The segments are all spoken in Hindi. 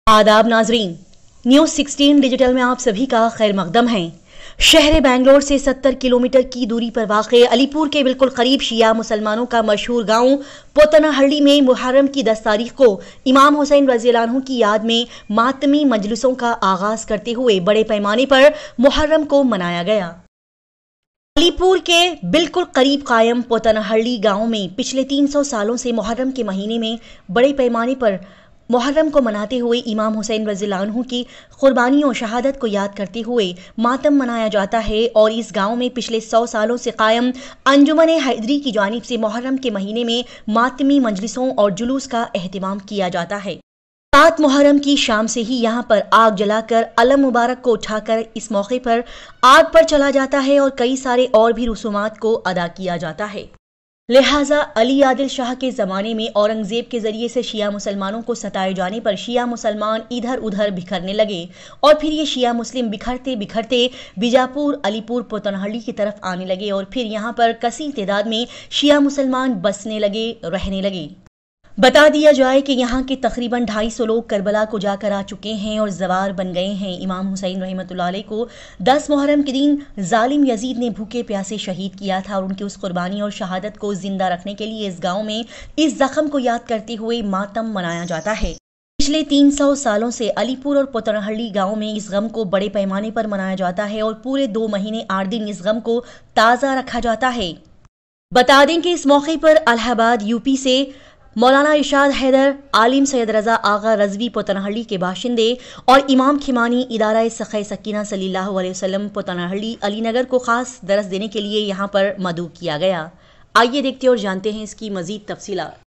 आदाब नाजरीन, न्यूज़ 16 डिजिटल में आप सभी का खैर मकदम है। शहर बेंगलोर से 70 किलोमीटर की दूरी पर वाक़े अलीपुर के बिल्कुल करीब शिया मुसलमानों का मशहूर गांव पोतनाहल्ली में मुहर्रम की 10 तारीख को इमाम हुसैन रज़ियल्लाहु अन्हु की याद में मातमी मजलिसों का आगाज करते हुए बड़े पैमाने पर मुहर्रम को मनाया गया। अलीपुर के बिल्कुल करीब कायम पोतनाहल्ली गांव में पिछले 300 सालों से मुहर्रम के महीने में बड़े पैमाने पर मुहर्रम को मनाते हुए इमाम हुसैन रज़ियल्लाहु अन्हु की कुर्बानी और शहादत को याद करते हुए मातम मनाया जाता है। और इस गांव में पिछले 100 सालों से कायम अंजुमन हैदरी की जानिब से मुहर्रम के महीने में मातमी मजलिसों और जुलूस का एहतमाम किया जाता है। 7 मुहर्रम की शाम से ही यहाँ पर आग जलाकर अलम मुबारक को उठाकर इस मौके पर आग पर चला जाता है और कई सारे और भी रसूमात को अदा किया जाता है। लिहाजा अली आदिल शाह के ज़माने में औरंगज़ेब के ज़रिए से शिया मुसलमानों को सताए जाने पर शिया मुसलमान इधर उधर बिखरने लगे और फिर ये शिया मुस्लिम बिखरते बिखरते बीजापुर, अलीपुर, पोतनाहल्ली की तरफ आने लगे और फिर यहाँ पर कसीर तादाद में शिया मुसलमान बसने लगे, रहने लगे। बता दिया जाए कि यहाँ के तकरीबन 250 लोग करबला को जाकर आ चुके हैं और जवार बन गए हैं। इमाम हुसैन रहमतुल्लाह अलैह को 10 मुहर्रम के दिन जालिम यजीद ने भूखे प्यासे शहीद किया था और उनकी उस कुर्बानी और शहादत को जिंदा रखने के लिए इस गांव में इस जख्म को याद करते हुए मातम मनाया जाता है। पिछले 300 सालों से अलीपुर और पोतनाहल्ली गांव में इस गम को बड़े पैमाने पर मनाया जाता है और पूरे 2 महीने 8 दिन इस गम को ताज़ा रखा जाता है। बता दें कि इस मौके पर इलाहाबाद यूपी से मौलाना इरशाद हैदर, आलिम सैयद रजा आगा रजवी पोतनाहल्ली के बाशिंदे और इमाम खिमानी इदारा सख़े सकीना सल्लल्लाहु अलैहि वसल्लम पोतनाहल्ली अलीनगर को खास दरस देने के लिए यहाँ पर मदऊ किया गया। आइए देखते और जानते हैं इसकी मजीद तफसीलात।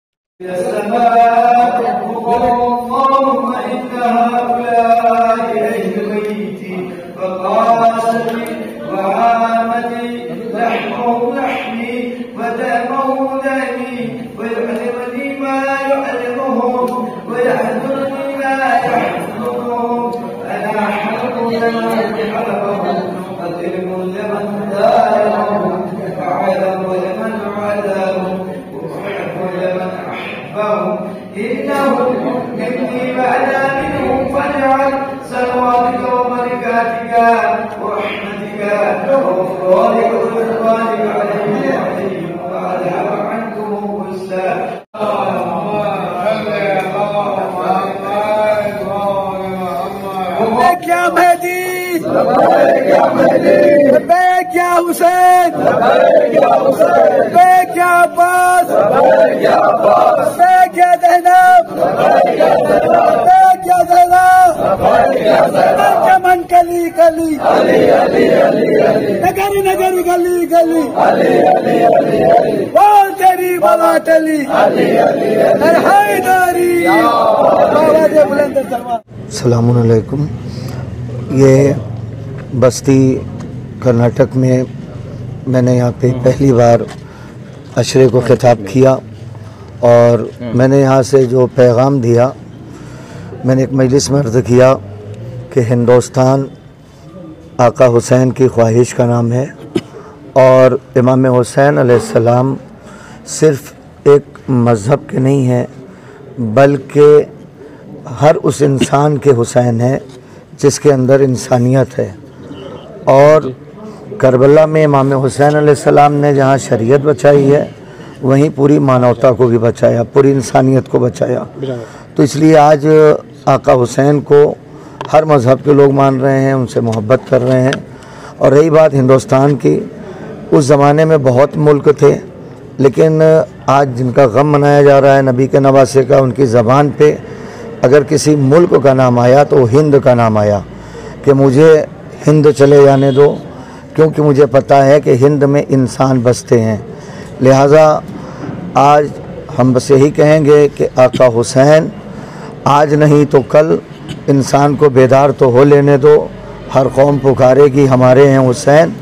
क्या मेहदी, क्या हुसैन, क्या अब्बास, क्या ज़ैनब, क्या ज़ैनब, चमन कली कली, नगर नगर गली गली, बोल तेरी बला टली, हैदरी। अस्सलामु अलैकुम। ये बस्ती कर्नाटक में मैंने यहाँ पे पहली बार अशरे को खिताब किया और मैंने यहाँ से जो पैगाम दिया, मैंने एक मजलिस में अर्ज़ किया कि हिंदुस्तान आका हुसैन की ख्वाहिश का नाम है और इमाम हुसैन अलैहिस्सलाम सिर्फ़ एक मज़हब के नहीं हैं बल्कि हर उस इंसान के हुसैन है जिसके अंदर इंसानियत है। और करबला में इमाम हुसैन अलैहिस्सलाम ने जहाँ शरीयत बचाई है वहीं पूरी मानवता को भी बचाया, पूरी इंसानियत को बचाया। तो इसलिए आज आका हुसैन को हर मज़हब के लोग मान रहे हैं, उनसे मोहब्बत कर रहे हैं। और रही बात हिंदुस्तान की, उस ज़माने में बहुत मुल्क थे लेकिन आज जिनका गम मनाया जा रहा है नबी के नवासे का, उनकी ज़बान पे अगर किसी मुल्क का नाम आया तो हिंद का नाम आया कि मुझे हिंद चले जाने दो, क्योंकि मुझे पता है कि हिंद में इंसान बसते हैं। लिहाजा आज हम बस यही कहेंगे कि आका हुसैन आज नहीं तो कल इंसान को बेदार तो हो लेने दो। हर कौम पुकारेगी हमारे हैं हुसैन,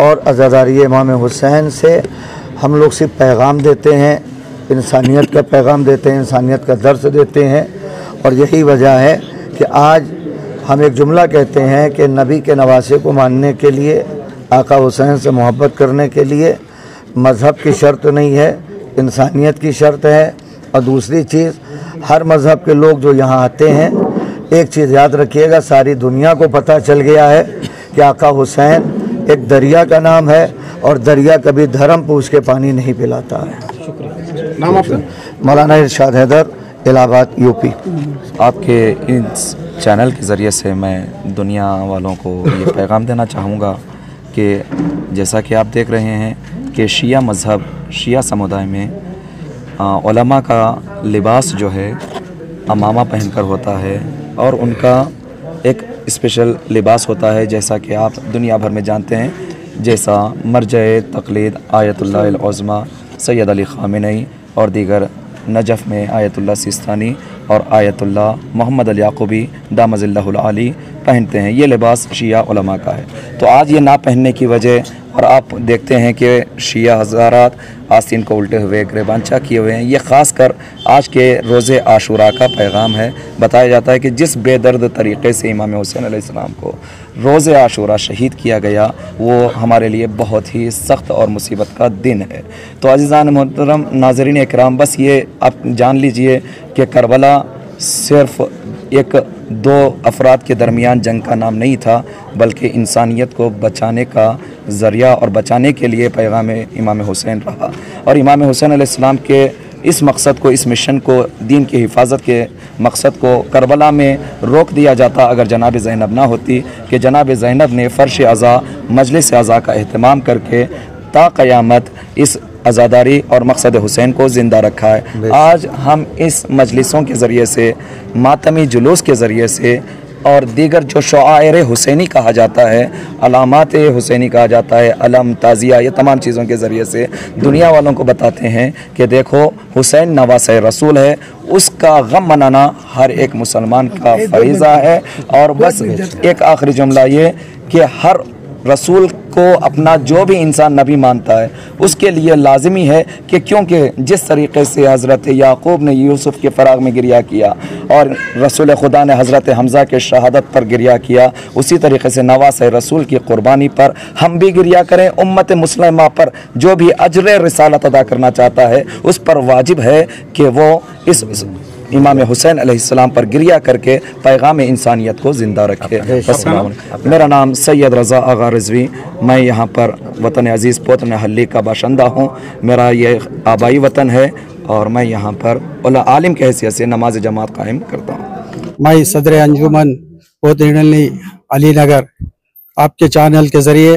और अज़ादारी इमाम हुसैन से हम लोग सिर्फ पैगाम देते हैं, इंसानियत का पैगाम देते हैं, इंसानियत का दर्स देते हैं। और यही वजह है कि आज हम एक जुमला कहते हैं कि नबी के नवासे को मानने के लिए, आका हुसैन से मोहब्बत करने के लिए मज़हब की शर्त नहीं है, इंसानियत की शर्त है। और दूसरी चीज़, हर मज़हब के लोग जो यहाँ आते हैं एक चीज़ याद रखिएगा, सारी दुनिया को पता चल गया है कि आका हुसैन एक दरिया का नाम है और दरिया कभी धर्म पूछ के पानी नहीं पिलाता है। नाम आपका? मौलाना इरशाद हैदर, इलाहाबाद, यूपी। आपके इस चैनल के ज़रिए से मैं दुनिया वालों को ये पैगाम देना चाहूँगा कि जैसा कि आप देख रहे हैं कि शिया मज़हब, शिया समुदाय में उलमा का लिबास जो है अमामा पहनकर होता है और उनका एक स्पेशल लिबास होता है, जैसा कि आप दुनिया भर में जानते हैं, जैसा मरजए तक़लीद आयतुल्लाह अल-उज़्मा सैयद अली ख़ामेनी और दीगर नजफ़ में आयतुल्लाह सिस्तानी और आयतुल्लाह मोहम्मद अल याक़ूबी दामज़िल्लाहुल आली पहनते हैं। ये लिबास शिया उलमा का है। तो आज ये ना पहनने की वजह, और आप देखते हैं कि शिया हज़ारात आस्तीन को उल्टे हुए, गिरबांचा किए हुए हैं। ये ख़ास कर आज के रोज़े आशूरा का पैगाम है। बताया जाता है कि जिस बेदर्द तरीक़े से इमाम हुसैन अलैहिस्सलाम को रोज़े आशूरा शहीद किया गया, वो हमारे लिए बहुत ही सख्त और मुसीबत का दिन है। तो अज़ीज़ान मोहतरम नाज़रीन इकराम, बस ये आप जान लीजिए कि करबला सिर्फ़ एक दो अफराद के दरमियान जंग का नाम नहीं था, बल्कि इंसानियत को बचाने का ज़रिया और बचाने के लिए पैगाम इमाम हुसैन रहा। और इमाम हुसैन अलैहिस्सलाम के इस मकसद को, इस मिशन को, दीन की हिफाजत के मकसद को करबला में रोक दिया जाता अगर जनाब ज़ैनब ना होती, कि जनाब ज़ैनब ने फ़र्श अज़ा, मजलिस अज़ा का अहतमाम करके ता क़यामत इस आज़ादारी और मकसद हुसैन को ज़िंदा रखा है। आज हम इस मजलिसों के ज़रिए से, मातमी जुलूस के ज़रिए से और दीगर जो शुआयर हुसैनी कहा जाता है, अलामात हुसैनी कहा जाता है, अलम, ताज़िया, ये तमाम चीज़ों के ज़रिए से दुनिया वालों को बताते हैं कि देखो हुसैन नवासे रसूल है, उसका गम मनाना हर एक मुसलमान का फरीज़ा है। और बस एक आखिरी जुमला ये कि हर रसूल को अपना जो भी इंसान नबी मानता है उसके लिए लाजमी है कि, क्योंकि जिस तरीक़े से हज़रत याक़ूब ने यूसुफ़ के फ़राग में गिरिया किया और रसूल खुदा ने हज़रत हमज़ा के शहादत पर गिरिया किया, उसी तरीक़े से नवासे रसूल की क़ुरबानी पर हम भी गिरिया करें। उम्मत मुस्लिमा पर जो भी अजर रिसालत अदा करना चाहता है उस पर वाजिब है कि वो इस इमाम हुसैन अलैहिस्सलाम पर गिरिया करके पैगाम इंसानियत को ज़िंदा रखे। मेरा नाम सैयद रज़ा आगा रिज़वी, मैं यहाँ पर वतन अज़ीज़ पोतन हल्ली का बाशिंदा हूँ। मेरा ये आबाई वतन है और मैं यहाँ पर आलिम के हैसियत से नमाज जमात कायम करता हूँ। मैं सदर अंजुमन पोतन हल्ली अली नगर आपके चैनल के ज़रिए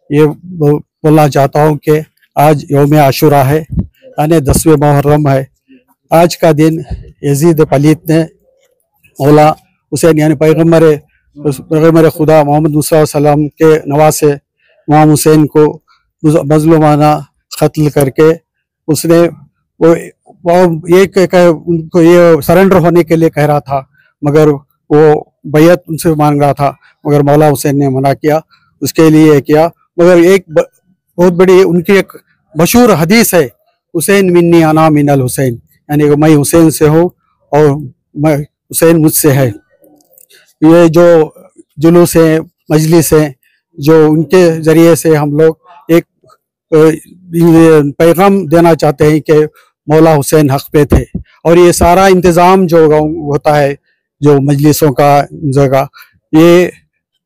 ये बोलना चाहता हूँ कि आज यौम आशूरा है, यानी 10वें मुहर्रम है। आज का दिन यजीद पलीत ने मौला हुसैन यानी पैगम्बर खुदा मोहम्मद मुस्तफ़ा सल्लल्लाहु अलैहि वसल्लम के नवासे इमाम हुसैन को मज़लूमाना कत्ल करके उसने वो उनको ये सरेंडर होने के लिए कह रहा था, मगर वो बैयत उनसे मांग रहा था, मगर मौला हुसैन ने मना किया, उसके लिए किया। मगर एक बहुत बड़ी उनकी एक मशहूर हदीस है, हुसैन मिन्नी अना मिनल हुसैन, यानी कि मैं हुसैन से हूँ और मैं हुसैन मुझसे है। ये जो जुलूस है, मजलिस है, जो उनके ज़रिए से हम लोग एक पैगाम देना चाहते हैं कि मौला हुसैन हक़ पे थे। और ये सारा इंतज़ाम जो होता है, जो मजलिसों का जगह, ये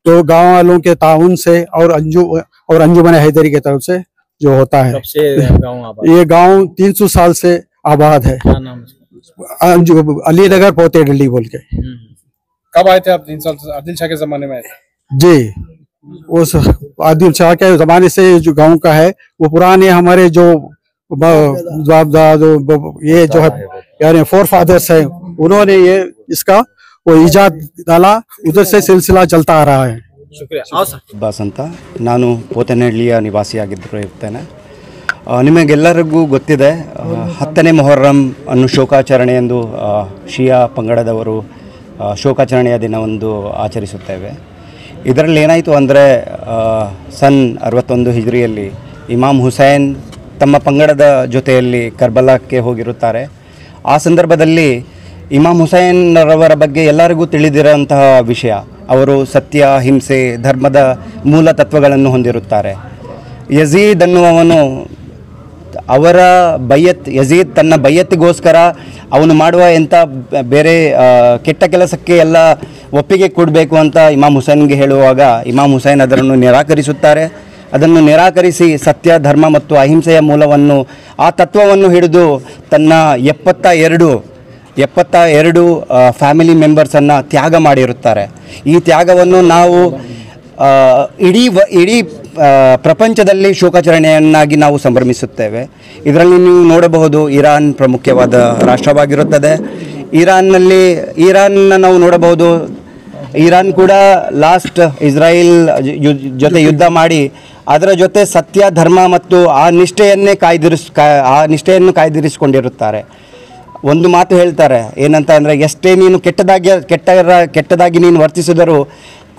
तो गाँव वालों के ताउन से और अंजुमन हैदरी की तरफ से जो होता है। ये गाँव 300 साल से आबाद है। क्या नाम अली नगर पोते डली बोल के। कब आए थे आप? 3 साल आदिल शाह के जमाने में आए थे? जी, उस आदिल शाह के जमाने से जो गांव का है, वो पुराने हमारे जो ये जो है यानी फोर फादर्स है, उन्होंने ये इसका वो इजाद डाला, उधर से सिलसिला चलता आ रहा है। शुक्रिया। ಬಾಸ್ ಅಂತ ನಾನು ಪೋತನಹಳ್ಳಿಯ ನಿವಾಸಿಯಾಗಿದ್ದು ಇರ್ತೇನೆ. ನಿಮಗೆಲ್ಲರಿಗೂ ಗೊತ್ತಿದೆ 10ನೇ ಮೊಹರ್ರಂ ಅನ್ನು ಶೋಕಾಚರಣೆ ಎಂದು ಶಿಯಾ ಪಂಗಡದವರು ಶೋಕಾಚರಣೆಯ ದಿನವೊಂದು ಆಚರಿಸುತ್ತೇವೆ. ಇದರಲ್ಲಿ ಏನಾಯಿತು ಅಂದರೆ ಸನ್ 61 ಹಿಜ್ರಿಯಲ್ಲಿ ಇಮಾಮ್ ಹುಸೈನ್ ತಮ್ಮ ಪಂಗಡದ ಜೊತೆಯಲ್ಲಿ ಕರ್ಬಲಾಕ್ಕೆ ಹೋಗಿರುತ್ತಾರೆ. ಆ ಸಂದರ್ಭದಲ್ಲಿ ಇಮಾಮ್ ಹುಸೈನ್ರವರ ಬಗ್ಗೆ ಎಲ್ಲರಿಗೂ ತಿಳಿದಿರುವಂತಹ ವಿಷಯ, ಅವರು ಸತ್ಯ, ಹಿಂಸೆ, ಧರ್ಮದ ಮೂಲ ತತ್ವಗಳನ್ನು ಹೊಂದಿರುತ್ತಾರೆ. ಯಜೀದ್ ಅನ್ನುವವನು ಅವರ ಬಯ್ಯತ್ ಯಜೀದ್ ತನ್ನ ಬಯ್ಯತ್ತಿಗೋಸ್ಕರ ಅವನು ಮಾಡುವ ಎಂಥ ಬೇರೆ ಕೆಟ್ಟ ಕೆಲಸಕ್ಕೆ ಎಲ್ಲ ಒಪ್ಪಿಗೆ ಕೊಡಬೇಕು ಅಂತ ಇಮಾಮ್ ಹುಸೈನ್ಗೆ ಹೇಳುವಾಗ ಇಮಾಮ್ ಹುಸೈನ್ ಅದನ್ನು ನಿರಾಕರಿಸುತ್ತಾರೆ. ಅದನ್ನು ನಿರಾಕರಿಸಿ ಸತ್ಯ, ಧರ್ಮ ಮತ್ತು ಅಹಿಂಸೆಯ ಮೂಲವನ್ನು ಆ ತತ್ವವನ್ನು ಹಿಡಿದು ತನ್ನ 72 ಫ್ಯಾಮಿಲಿ ಮೆಂಬರ್ಸನ್ನು ತ್ಯಾಗ ಮಾಡಿರುತ್ತಾರೆ. ಈ ತ್ಯಾಗವನ್ನು ನಾವು ಇಡೀ ಪ್ರಪಂಚದಲ್ಲಿ ಶೋಕಾಚರಣೆಯನ್ನಾಗಿ ನಾವು ಸಂಭ್ರಮಿಸುತ್ತೇವೆ. ಇದರಲ್ಲಿ ನೀವು ನೋಡಬಹುದು ಇರಾನ್ ಪ್ರಮುಖವಾದ ರಾಷ್ಟ್ರವಾಗಿರುತ್ತದೆ. ಇರಾನ್ನ ನಾವು ನೋಡಬಹುದು. ಇರಾನ್ ಕೂಡ ಲಾಸ್ಟ್ ಇಸ್ರಾಯೇಲ್ ಜೊತೆ ಯುದ್ಧ ಮಾಡಿ ಅದರ ಜೊತೆ ಸತ್ಯ, ಧರ್ಮ ಮತ್ತು ಆ ನಿಷ್ಠೆಯನ್ನು ಕಾಯ್ದಿರಿಸಿಕೊಂಡಿರುತ್ತಾರೆ. ಒಂದು ಮಾತು ಹೇಳ್ತಾರೆ ಏನಂತ ಅಂದರೆ, ಎಷ್ಟೇ ನೀನು ಕೆಟ್ಟದಾಗಿ ನೀನು ವರ್ತಿಸಿದರೂ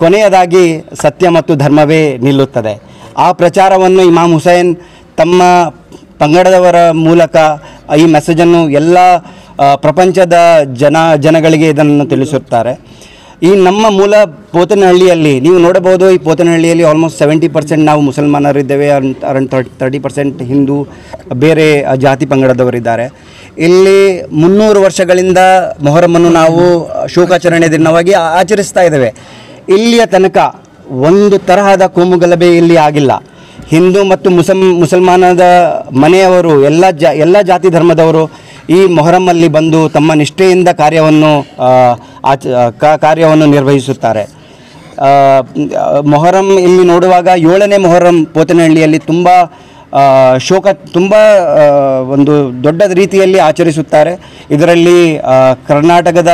ಕೊನೆಯದಾಗಿ ಸತ್ಯ ಮತ್ತು ಧರ್ಮವೇ ನಿಲ್ಲುತ್ತದೆ. ಆ ಪ್ರಚಾರವನ್ನು ಇಮಾಮ್ ಹುಸೈನ್ ತಮ್ಮ ಪಂಗಡದವರ ಮೂಲಕ ಈ ಮೆಸೇಜನ್ನು ಎಲ್ಲ ಪ್ರಪಂಚದ ಜನಗಳಿಗೆ ಇದನ್ನು ತಿಳಿಸುತ್ತಾರೆ. ಈ ನಮ್ಮ ಮೂಲ ಪೋತನಹಳ್ಳಿಯಲ್ಲಿ ನೀವು ನೋಡಬಹುದು. ಈ ಪೋತನಹಳ್ಳಿಯಲ್ಲಿ ಆಲ್ಮೋಸ್ಟ್ 70% ನಾವು ಮುಸಲ್ಮಾನರಿದ್ದೇವೆ. ಅರೌಂಡ್ 30% ಹಿಂದೂ, ಬೇರೆ ಜಾತಿ ಪಂಗಡದವರಿದ್ದಾರೆ. ಇಲ್ಲಿ 300 ವರ್ಷಗಳಿಂದ ಮೊಹರಮನ್ನು ನಾವು ಶೋಕಾಚರಣೆ ದಿನವಾಗಿ ಆಚರಿಸ್ತಾ ಇದ್ದೇವೆ. ಇಲ್ಲಿಯ ತನಕ ಒಂದು ತರಹದ ಕೋಮುಗಲಭೆ ಇಲ್ಲಿ ಆಗಿಲ್ಲ. ಹಿಂದೂ ಮತ್ತು ಮುಸಲ್ಮಾನದ ಮನೆಯವರು ಎಲ್ಲ ಜಾತಿ ಧರ್ಮದವರು ಈ ಮೊಹರಮಲ್ಲಿ ಬಂದು ತಮ್ಮ ನಿಷ್ಠೆಯಿಂದ ಕಾರ್ಯವನ್ನು ನಿರ್ವಹಿಸುತ್ತಾರೆ. ಮೊಹರಂ ಇಲ್ಲಿ ನೋಡುವಾಗ 7ನೇ ಮೊಹರಂ ಪೋತನಹಳ್ಳಿಯಲ್ಲಿ ತುಂಬ ಒಂದು ದೊಡ್ಡ ರೀತಿಯಲ್ಲಿ ಆಚರಿಸುತ್ತಾರೆ. ಇದರಲ್ಲಿ ಕರ್ನಾಟಕದ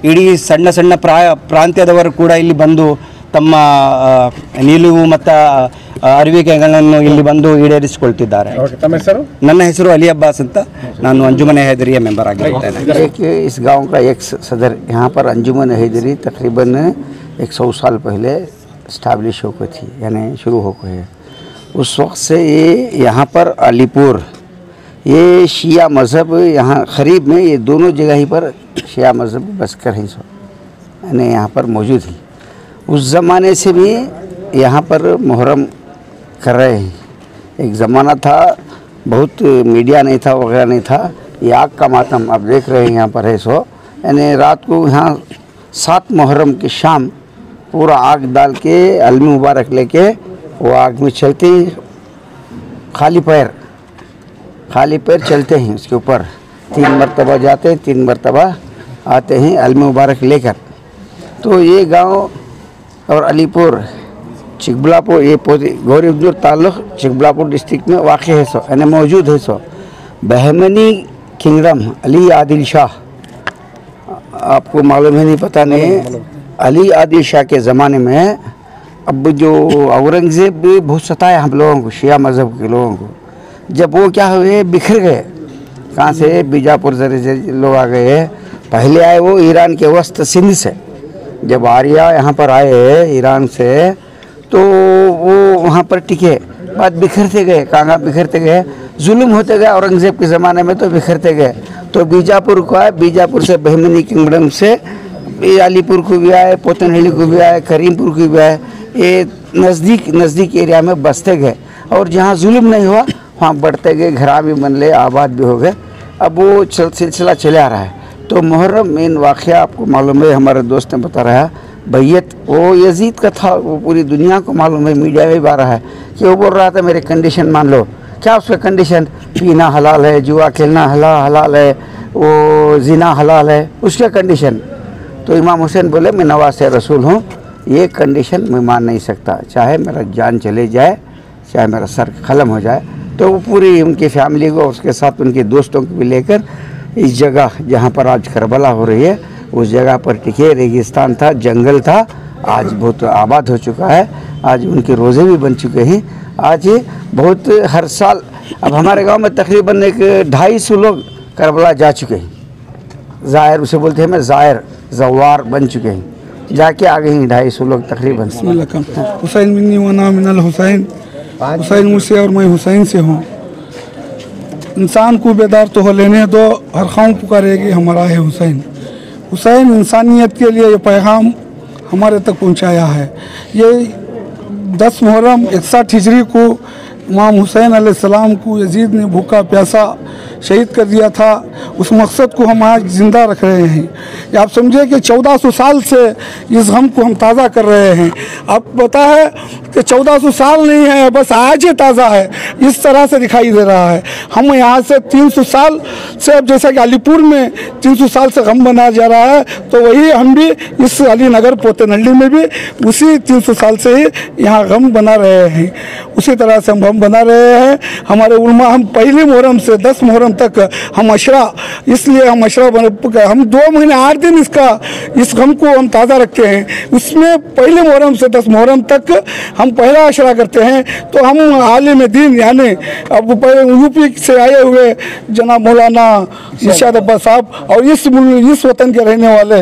ಇಡೀ ಸಣ್ಣ ಪ್ರಾಂತ್ಯದವರು ಕೂಡ ಇಲ್ಲಿ ಬಂದು ತಮ್ಮ ನಿಲುವು ಮತ್ತು ಅರಿವಿಕೆಗಳನ್ನು ಇಲ್ಲಿ ಬಂದು ಈಡೇರಿಸಿಕೊಳ್ತಿದ್ದಾರೆ. ನನ್ನ ಹೆಸರು ಅಲಿ ಅಬ್ಬಾಸ್ ಅಂತ, ನಾನು अंजुमन हैदरी मेंबर ಆಗಿರುತ್ತೇನೆ. इस गांव का एक सदर यहाँ पर अंजुमन हैदरी तकरीबन 100 साल पहले स्टैब्लिश होकर थी, यानी शुरू होकर है। उस वक्त से ये यहाँ पर अलीपुर, ये शिया मज़हब यहाँ ख़रीब में ये दोनों जगह ही पर शिया मज़हब बसकर हैं सो यानी यहाँ पर मौजूद है। उस ज़माने से भी यहाँ पर मुहर्रम कर रहे हैं। एक ज़माना था, बहुत मीडिया नहीं था, वगैरह नहीं था। ये आग का मातम आप देख रहे हैं यहाँ पर है सो, यानी रात को यहाँ 7 मुहर्रम की शाम पूरा आग डाल के अलमी मुबारक लेके वो आग में चलते ही खाली पैर चलते हैं। उसके ऊपर 3 मरतबा जाते हैं, 3 मरतबा आते हैं अलमी मुबारक लेकर। तो ये गांव और अलीपुर चिकबलापुर, ये गौरीबदूर ताल्लुक़ चिकबलापुर डिस्ट्रिक्ट में वाक़ है सो, यानी मौजूद है सो। बहमनी किंगडम अली आदिल शाह, आपको मालूम है नहीं, पता नहीं। अली आदिल शाह के ज़माने में अब जो औरंगज़ेब भी बहुत सताया हम लोगों को, शिया मज़हब के लोगों को। जब वो क्या हुए, बिखर गए। कहाँ से? बीजापुर से लोग आ गए। पहले आए वो ईरान के वस्त सिंध से। जब आर्या यहाँ पर आए ईरान से तो वो वहाँ पर टिके, बाद बिखरते गए। कहाँ बिखरते गए? जुल्म होते गए औरंगज़ेब के ज़माने में, तो बिखरते गए। तो बीजापुर को आए, बीजापुर से बहमनी किंगडम से अलीपुर को भी आए, पोतनहल्ली को भी आए, करीमपुर को भी आए। ये नज़दीक एरिया में बसते गए और जहाँ जुल्म नहीं हुआ वहाँ बढ़ते गए, घरा भी बन ले, आबाद भी हो गए। अब वो सिलसिला चले आ रहा है। तो मुहर्रम मेन वाक़या आपको मालूम है, हमारे दोस्त ने बता रहा है, बैयत वो यजीद का था। वो पूरी दुनिया को मालूम है, मीडिया में भी आ रहा है कि वो बोल रहा था मेरे कंडीशन मान लो। क्या उसका कंडीशन? पीना हलाल है, जुआ खेलना हलाल है, वो जिना हलाल है, उसका कंडीशन। तो इमाम हुसैन बोले मैं नवासे रसूल हूँ, ये कंडीशन मैं मान नहीं सकता, चाहे मेरा जान चले जाए, चाहे मेरा सर ख़त्म हो जाए। तो वो पूरी उनकी फैमिली को, उसके साथ उनके दोस्तों को भी लेकर इस जगह जहाँ पर आज करबला हो रही है, उस जगह पर टिके। रेगिस्तान था, जंगल था, आज बहुत आबाद हो चुका है। आज उनके रोज़े भी बन चुके हैं। आज बहुत हर साल अब हमारे गांव में तकरीबन 250 लोग करबला जा चुके हैं। ज़ायर उसे बोलते हैं, मैं ज़ायर ज़वार बन चुके हैं, जाके आ गए हैं 250 लोग तकरीबन। हुसैन मिन्नी वना मिनल हुसैन, हुसैन मुझसे और मैं हुसैन से हूँ। इंसान को बेदार तो हो लेने दो, हर खाम पुकारेगी हमारा है हुसैन। हुसैन इंसानियत के लिए ये पैगाम हमारे तक पहुंचाया है। ये 10 मुहर्रम 61 हिजरी को इमाम हुसैन अलैहिस्सलाम को यजीद ने भूखा प्यासा शहीद कर दिया था, उस मकसद को हम आज ज़िंदा रख रहे हैं। ये आप समझे कि 1400 साल से इस गम को हम ताज़ा कर रहे हैं। अब पता है कि 1400 साल नहीं है, बस आज ही ताज़ा है, इस तरह से दिखाई दे रहा है। हम यहाँ से 300 साल से, अब जैसा कि अलीपुर में 300 साल से गम बनाया जा रहा है, तो वही हम भी इस अलीनगर पोतेनहल्ली में भी उसी 300 साल से ही यहाँ गम बना रहे हैं। उसी तरह से हम गम बना रहे हैं। हमारे उलमा, हम पहली मुहर्रम से 10 मुहर्रम तक हम अशरा, इसलिए हम अशरा हम 2 महीने 8 दिन इस गम को हम ताज़ा रखते हैं। उसमें पहले मुहर्रम से 10 मुहर्रम तक हम पहला अशरा करते हैं। तो हम आलिम दीन यानी अब यूपी से आए हुए जनाब मौलाना इरशाद अब्बास साहब और इस वतन के रहने वाले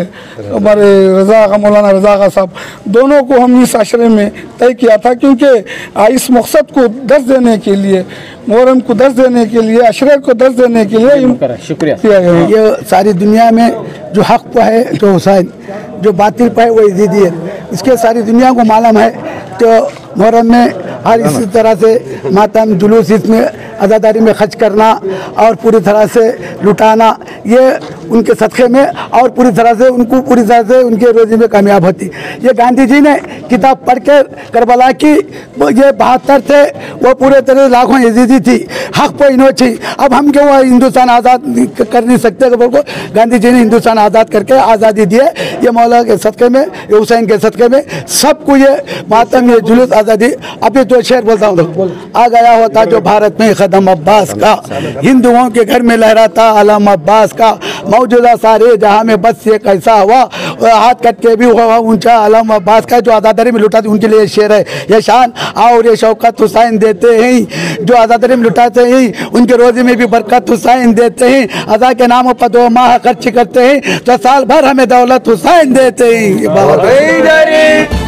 हमारे मौलाना रज़ा आगा साहब, दोनों को हम इस आशरे में तय किया था, क्योंकि इस मकसद को दर्ज देने के लिए, मुहर्रम को दर्ज देने के लिए, अशरे को दर्ज देने के लिए शुक्रिया किया गया। ये सारी दुनिया में जो हक पर है तो हुसैन, जो बातिल पर है वो यजीदी है। इसके सारी दुनिया को मालूम है। तो मुहर्रम में हर इसी तरह से मातम जुलूस इसमें आज़ादारी में खर्च करना और पूरी तरह से लुटाना, ये उनके सदक़े में और पूरी तरह से उनके रोज़ी में कामयाब होती। ये गांधी जी ने किताब पढ़ के करबला की ये 72 थे, वो पूरे तरह लाखों यजीदी थी, हक पर इन्हों थी। अब हम क्यों हिंदुस्तान आज़ाद कर नहीं सकते? को गांधी जी ने हिंदुस्तान आज़ाद करके आज़ादी दिए। ये मौला के सदक़े में, ये हुसैन के सदक़े में सबको ये मातम, ये जुलूस, आज़ादी। अभी 2 शेर बोलता हूँ। आ गया होता जो भारत में कदम अब्बास का, हिंदुओं के घर में लहराता अलम अब्बास का, मौजूदा सारे जहाँ में बस ये कैसा हुआ, हाथ कट के भी हुआ ऊंचा अलम अब्बास का। जो आज़ादारी में लुटाते उनके लिए शेर है ये शान, और ये शौकत हुसैन देते हैं। जो आज़ादारी में लुटाते हैं उनके रोज़े में भी बरकत हुसैन देते हैं। अदा के नामों पर 2 माह खर्च करते हैं तो साल भर हमें दौलत हुसैन देते हैं।